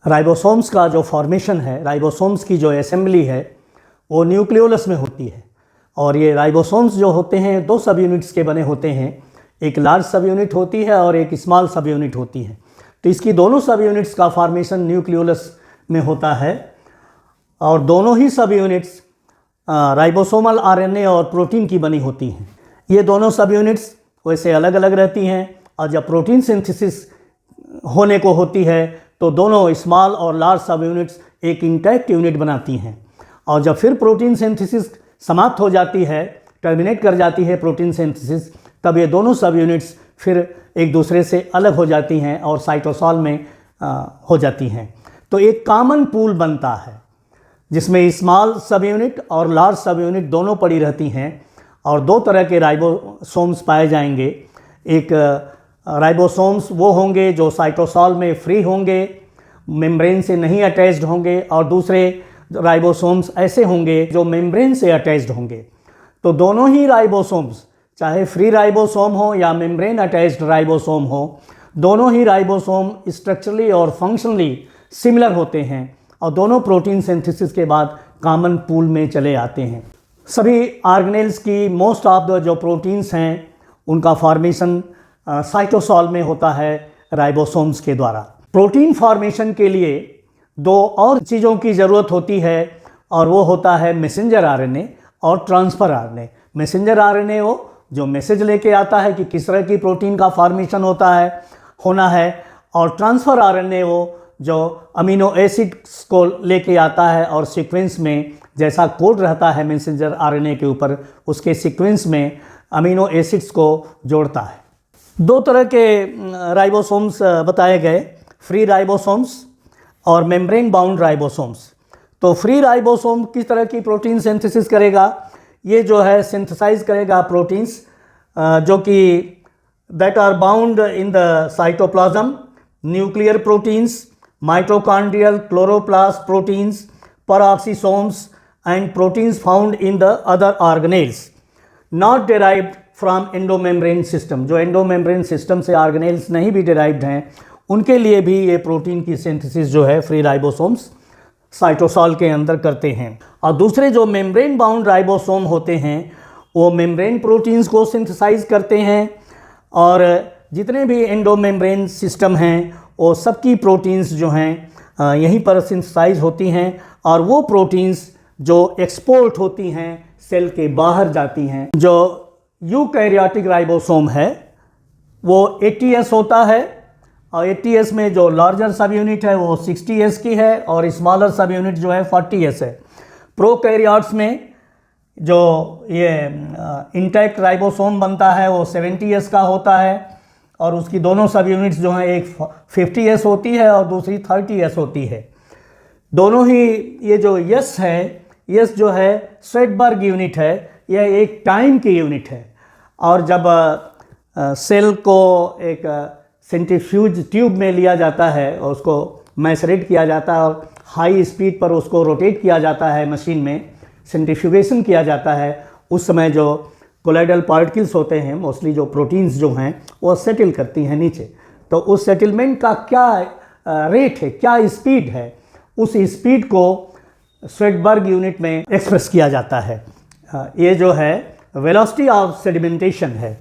Ribosomes का जो formation है, राइबोसोम्स की जो असेंबली है वो न्यूक्लियोलस में होती है। और ये राइबोसोम्स जो होते हैं दो सब यूनिट्स के बने होते हैं, एक लार्ज सब यूनिट होती है और एक स्मॉल सब यूनिट होती है। तो इसकी दोनों सब यूनिट्स का फॉर्मेशन न्यूक्लियोलस में होता है और दोनों ही सब यूनिट्स राइबोसोमल आरएनए और प्रोटीन की बनी होती हैं। ये दोनों सब यूनिट्स वैसे अलग अलग रहती हैं और जब प्रोटीन सिंथेसिस होने को होती है तो दोनों स्मॉल और लार्ज सब यूनिट्स एक इंटैक्ट यूनिट बनाती हैं। और जब फिर प्रोटीन सिंथेसिस समाप्त हो जाती है, टर्मिनेट कर जाती है प्रोटीन सिंथेसिस, तब ये दोनों सब यूनिट्स फिर एक दूसरे से अलग हो जाती हैं और साइटोसॉल में हो जाती हैं। तो एक कॉमन पूल बनता है जिसमें स्मॉल सब यूनिट और लार्ज सब यूनिट दोनों पड़ी रहती हैं और दो तरह के राइबोसोम्स पाए जाएंगे। एक राइबोसोम्स वो होंगे जो साइटोसॉल में फ्री होंगे, मेम्ब्रेन से नहीं अटैच्ड होंगे, और दूसरे राइबोसोम्स ऐसे होंगे जो मेम्ब्रेन से अटैच्ड होंगे। तो दोनों ही राइबोसोम्स, चाहे फ्री राइबोसोम हो या मेम्ब्रेन अटैच्ड राइबोसोम हो, दोनों ही राइबोसोम स्ट्रक्चरली और फंक्शनली सिमिलर होते हैं और दोनों प्रोटीन सिंथेसिस के बाद कॉमन पूल में चले आते हैं। सभी ऑर्गेनेल्स की मोस्ट ऑफ द जो प्रोटीन्स हैं उनका फॉर्मेशन साइटोसॉल में होता है राइबोसोम्स के द्वारा। प्रोटीन फॉर्मेशन के लिए दो और चीज़ों की ज़रूरत होती है और वो होता है मैसेंजर आरएनए और ट्रांसफ़र आरएनए। मैसेंजर आरएनए वो जो मैसेज लेके आता है कि किस तरह की प्रोटीन का फॉर्मेशन होना है, और ट्रांसफ़र आरएनए वो जो अमीनो एसिड्स को लेके आता है और सीक्वेंस में जैसा कोड रहता है मैसेंजर आरएनए के ऊपर, उसके सीक्वेंस में अमीनो एसिड्स को जोड़ता है। दो तरह के राइबोसोम्स बताए गए, फ्री राइबोसोम्स और मेम्ब्रेन बाउंड राइबोसोम्स। तो फ्री राइबोसोम किस तरह की प्रोटीन सिंथेसिस करेगा? ये जो है सिंथेसाइज करेगा प्रोटीन्स जो कि that are bound in the cytoplasm, nuclear proteins, mitochondrial chloroplast proteins, peroxisomes and proteins found in the other organelles not derived from endomembrane system। जो एंडोमेम्ब्रेन सिस्टम से ऑर्गेनेल्स नहीं भी डिराइव्ड हैं उनके लिए भी ये प्रोटीन की सिंथेसिस जो है फ्री राइबोसोम्स साइटोसॉल के अंदर करते हैं। और दूसरे जो मेम्ब्रेन बाउंड राइबोसोम होते हैं वो मेम्ब्रेन प्रोटीन्स को सिंथेसाइज करते हैं, और जितने भी एंडोमेम्ब्रेन सिस्टम हैं वो सबकी प्रोटीन्स जो हैं यहीं पर सिंथेसाइज होती हैं, और वो प्रोटीन्स जो एक्सपोर्ट होती हैं सेल के बाहर जाती हैं। जो यूकैरियोटिक राइबोसोम है वो 80S होता है, और 80S में जो लार्जर सब यूनिट है वो 60S की है और स्मॉलर सब यूनिट जो है 40S है। प्रोकैरियोट्स में जो ये इंटैक्ट राइबोसोम बनता है वो 70S का होता है, और उसकी दोनों सब यूनिट्स जो हैं एक 50S होती है और दूसरी 30S होती है। दोनों ही ये जो यस है, यस जो है स्वेटबर्ग यूनिट है, यह एक टाइम की यूनिट है। और जब सेल को एक सेंट्रीफ्यूज ट्यूब में लिया जाता है और उसको मैसरेट किया जाता है और हाई स्पीड पर उसको रोटेट किया जाता है, मशीन में सेंट्रीफ्यूगेशन किया जाता है, उस समय जो कोलाइडल पार्टिकल्स होते हैं, मोस्टली जो प्रोटीन्स जो हैं वो सेटल करती हैं नीचे। तो उस सेटलमेंट का क्या रेट है, क्या स्पीड है, उस स्पीड को स्वेटबर्ग यूनिट में एक्सप्रेस किया जाता है। ये जो है वेलोसिटी ऑफ सेडिमेंटेशन है।